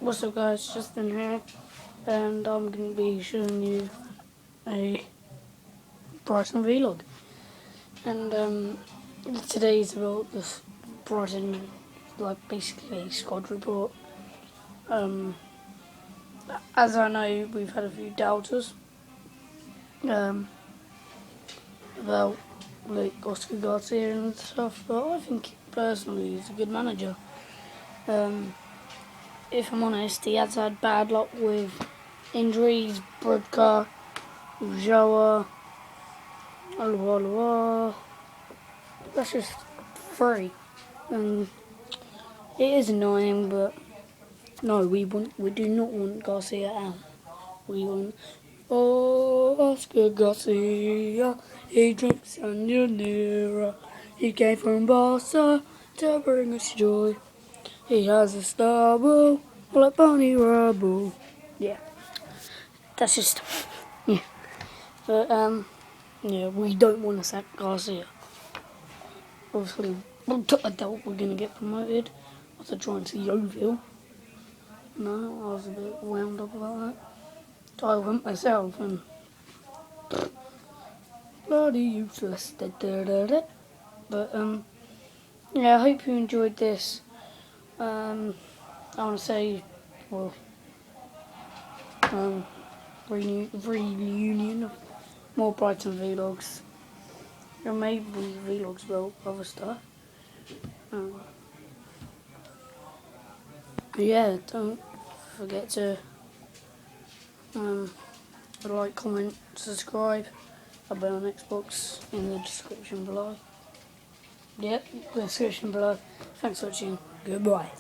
What's up guys, Justin here, and I'm going to be showing you a Brighton vlog. And today's about this Brighton, like basically a squad report. As I know, we've had a few doubters about like Oscar Garcia and stuff, but I think personally he's a good manager. If I'm honest, he has had bad luck with injuries, Brodka, Joa, that's just free. And it is annoying, but no, we do not want Garcia out. We want Oscar Garcia. He drinks on your nearer. He came from Barca to bring us joy. He has a stubble like Barney Rubble. Yeah, that's just yeah. But yeah, we don't want to sack Garcia. Obviously, I doubt we're going to get promoted after trying to Yeovil. No, I was a bit wound up about that. I went myself and bloody useless. But yeah, I hope you enjoyed this. I want to say, well, reunion of more Brighton vlogs. There may be vlogs about other stuff. Yeah, don't forget to like, comment, subscribe. I'll be on Xbox in the description below. Yep, the description below. Thanks for watching. Goodbye.